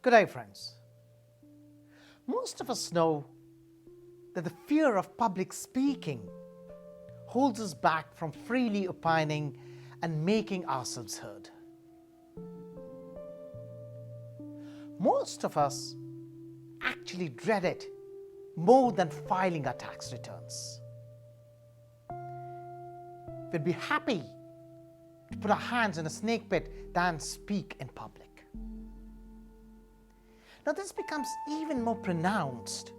Good day, friends. Most of us know that the fear of public speaking holds us back from freely opining and making ourselves heard. Most of us actually dread it more than filing our tax returns. We'd be happy to put our hands in a snake pit than speak in public. Now, this becomes even more pronounced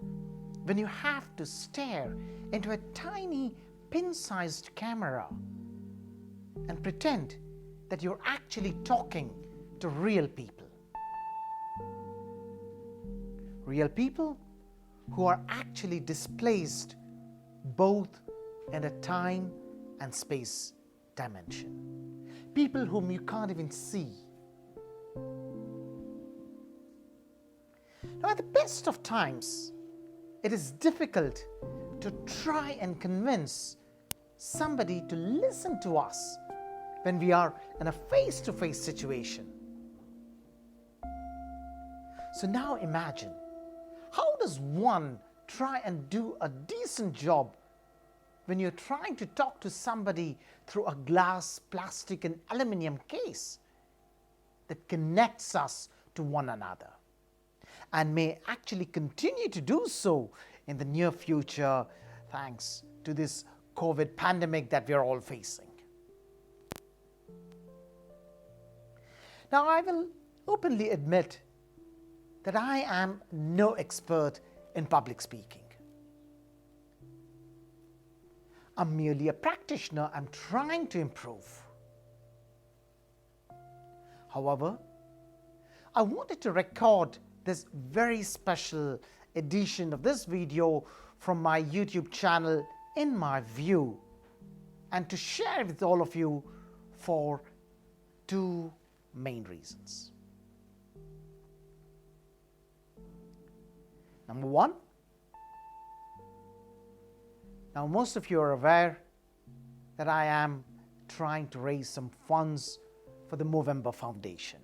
when you have to stare into a tiny pin-sized camera and pretend that you're actually talking to real people. Real people who are actually displaced both in a time and space dimension. People whom you can't even see. Now, at the best of times, it is difficult to try and convince somebody to listen to us when we are in a face-to-face situation. So now imagine, how does one try and do a decent job when you're trying to talk to somebody through a glass, plastic, and aluminum case that connects us to one another and may actually continue to do so in the near future thanks to this COVID pandemic that we are all facing? Now, I will openly admit that I am no expert in public speaking. I'm merely a practitioner. I'm trying to improve. However, I wanted to record this very special edition of this video from my YouTube channel in my view and to share with all of you for two main reasons. Number one, now most of you are aware that I am trying to raise some funds for the Movember Foundation.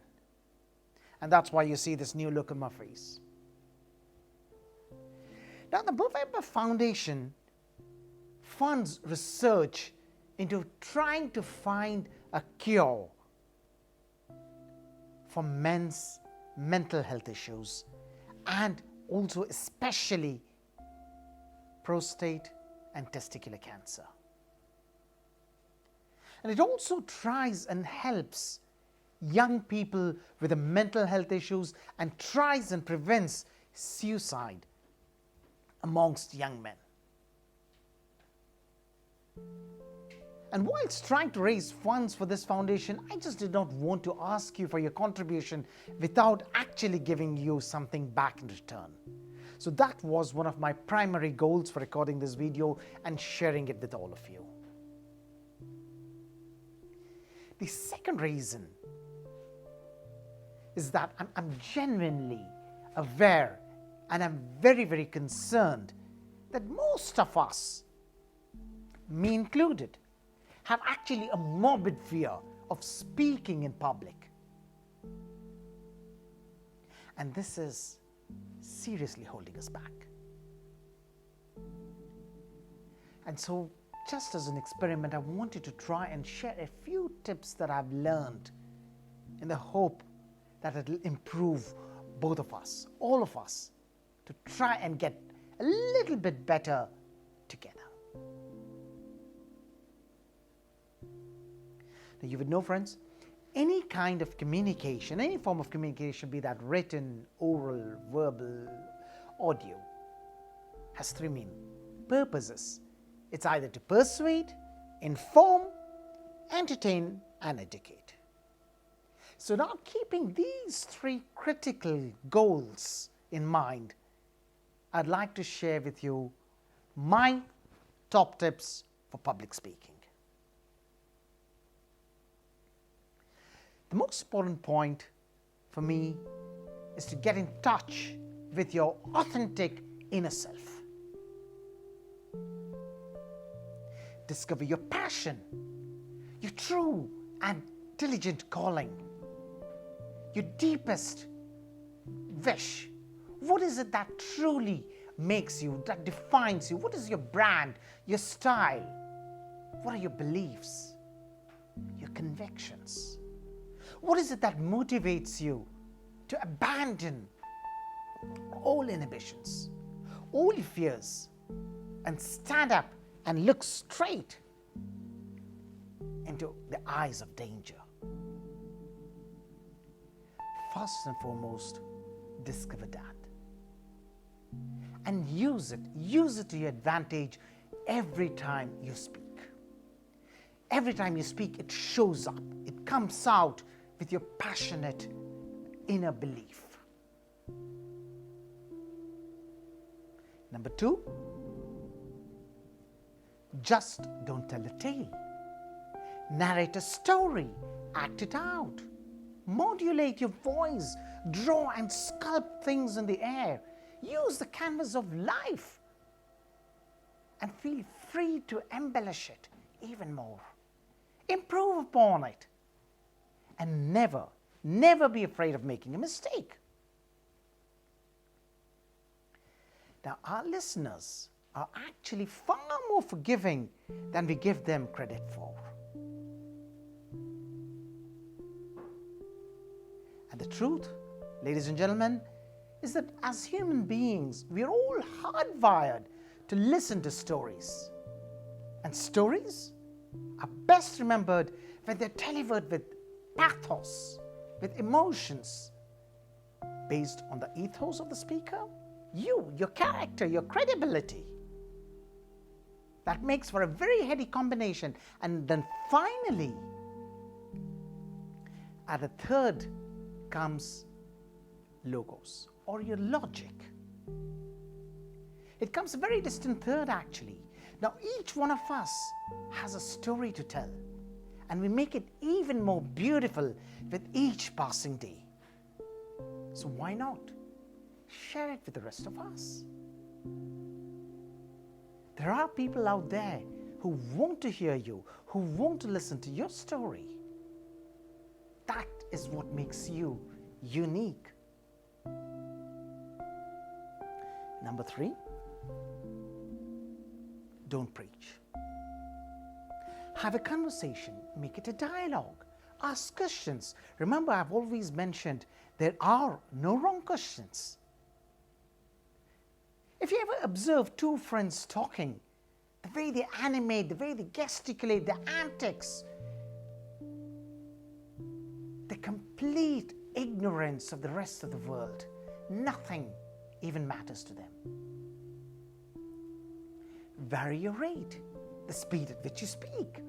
And that's why you see this new look on my face. Now, the Movember Foundation funds research into trying to find a cure for men's mental health issues and also especially prostate and testicular cancer. And it also tries and helps young people with the mental health issues and tries and prevents suicide amongst young men. And whilst trying to raise funds for this foundation, I just did not want to ask you for your contribution without actually giving you something back in return. So that was one of my primary goals for recording this video and sharing it with all of you. The second reason is that I'm genuinely aware and I'm very, very concerned that most of us, me included, have actually a morbid fear of speaking in public. And this is seriously holding us back. And so, just as an experiment, I wanted to try and share a few tips that I've learned in the hope that it will improve both of us, all of us, to try and get a little bit better together. Now, you would know, friends, any kind of communication, any form of communication, be that written, oral, verbal, audio, has three main purposes. It's either to persuade, inform, entertain, and educate. So now, keeping these three critical goals in mind, I'd like to share with you my top tips for public speaking. The most important point for me is to get in touch with your authentic inner self. Discover your passion, your true and diligent calling, your deepest wish? What is it that truly makes you, that defines you? What is your brand, your style? What are your beliefs, your convictions? What is it that motivates you to abandon all inhibitions, all your fears, and stand up and look straight into the eyes of danger? First and foremost, discover that. And use it to your advantage every time you speak. Every time you speak, it shows up, it comes out with your passionate inner belief. Number 2, just don't tell a tale. Narrate a story, act it out. Modulate your voice, draw and sculpt things in the air. Use the canvas of life and feel free to embellish it even more. Improve upon it. And never, never be afraid of making a mistake. Now, our listeners are actually far more forgiving than we give them credit for. And the truth, ladies and gentlemen, is that as human beings, we are all hardwired to listen to stories. And stories are best remembered when they're delivered with pathos, with emotions, based on the ethos of the speaker, your character, your credibility. That makes for a very heady combination. And then finally, at the third comes logos, or your logic. It comes a very distant third, actually. Now, each one of us has a story to tell, and we make it even more beautiful with each passing day. So why not share it with the rest of us? There are people out there who want to hear you, who want to listen to your story. That is what makes you unique. Number 3, don't preach. Have a conversation, make it a dialogue, ask questions. Remember, I've always mentioned there are no wrong questions. If you ever observe two friends talking, the way they animate, the way they gesticulate, the antics, the complete ignorance of the rest of the world, nothing even matters to them. Vary your rate, the speed at which you speak.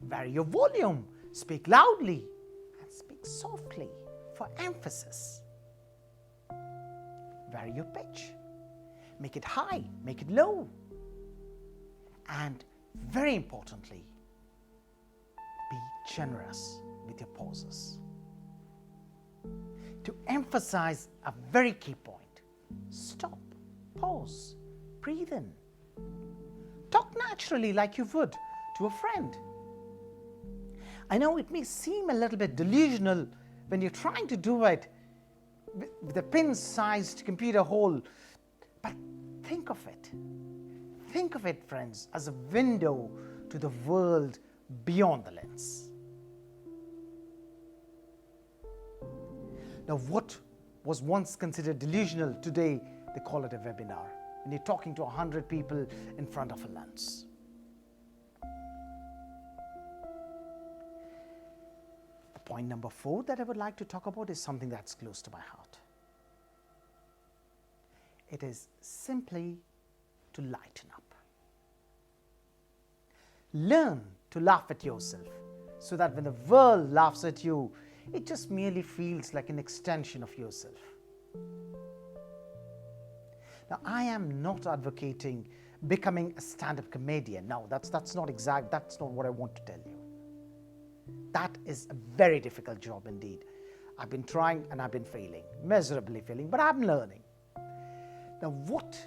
Vary your volume, speak loudly and speak softly for emphasis. Vary your pitch, make it high, make it low. And very importantly, be generous with your pauses. To emphasize a very key point, stop, pause, breathe in. Talk naturally like you would to a friend. I know it may seem a little bit delusional when you're trying to do it with a pin-sized computer hole, but think of it. Think of it, friends, as a window to the world beyond the lens. Now, what was once considered delusional, today they call it a webinar. And you're talking to 100 people in front of a lens. The point number 4 that I would like to talk about is something that's close to my heart. It is simply to lighten up. Learn to laugh at yourself so that when the world laughs at you, it just merely feels like an extension of yourself. Now, I am not advocating becoming a stand-up comedian. No, that's not what I want to tell you. That is a very difficult job indeed. I've been trying and I've been failing, miserably failing, but I'm learning. Now, what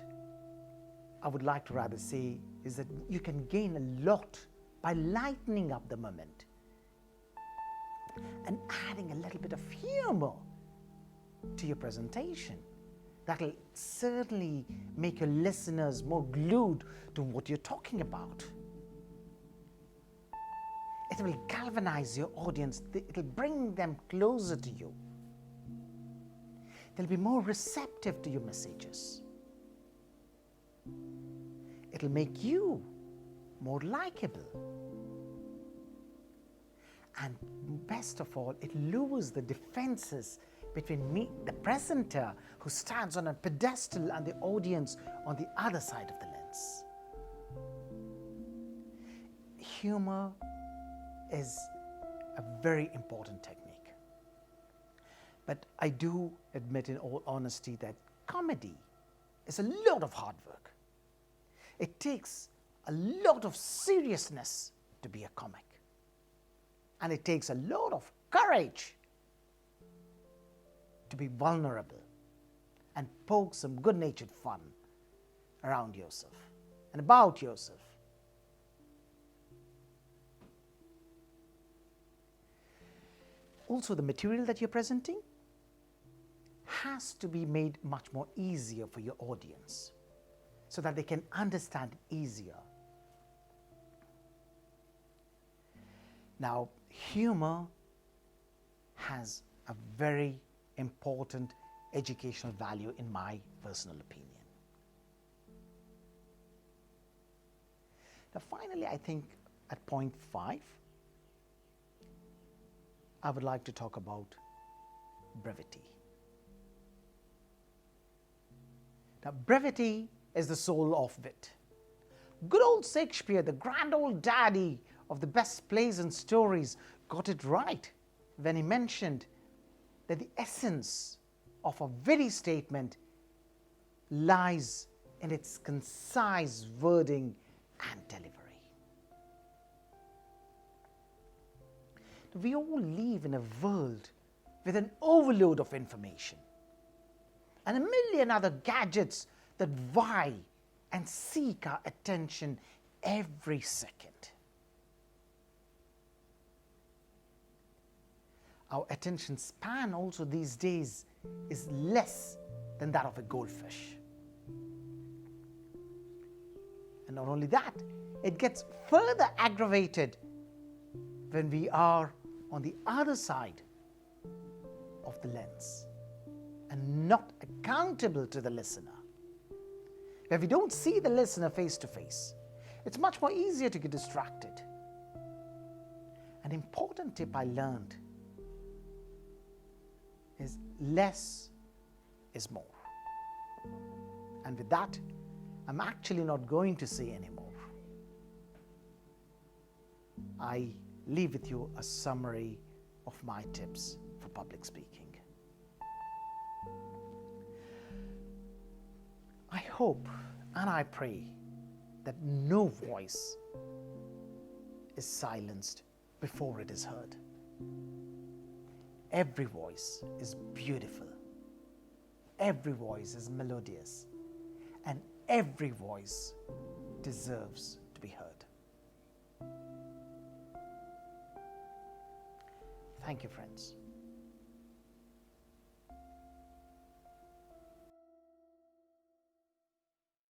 I would like to rather say is that you can gain a lot by lightening up the moment and adding a little bit of humor to your presentation. That'll certainly make your listeners more glued to what you're talking about. It will galvanize your audience. It'll bring them closer to you. They'll be more receptive to your messages. It'll make you more likable. And best of all, it lowers the defenses between me, the presenter, who stands on a pedestal, and the audience on the other side of the lens. Humor is a very important technique. But I do admit in all honesty that comedy is a lot of hard work. It takes a lot of seriousness to be a comic. And it takes a lot of courage to be vulnerable and poke some good-natured fun around yourself and about yourself. Also, the material that you're presenting has to be made much more easier for your audience so that they can understand it easier. Now, humor has a very important educational value in my personal opinion. Now, finally, I think at point 5, I would like to talk about brevity. Now, brevity is the soul of wit. Good old Shakespeare, the grand old daddy of the best plays and stories, got it right when he mentioned that the essence of a witty statement lies in its concise wording and delivery. We all live in a world with an overload of information and a million other gadgets that vie and seek our attention every second. Our attention span also these days is less than that of a goldfish. And not only that, it gets further aggravated when we are on the other side of the lens and not accountable to the listener. Where we don't see the listener face to face, it's much more easier to get distracted. An important tip I learned is less is more. And with that, I'm actually not going to say any more. I leave with you a summary of my tips for public speaking. I hope and I pray that no voice is silenced before it is heard. Every voice is beautiful. Every voice is melodious. And every voice deserves to be heard. Thank you, friends.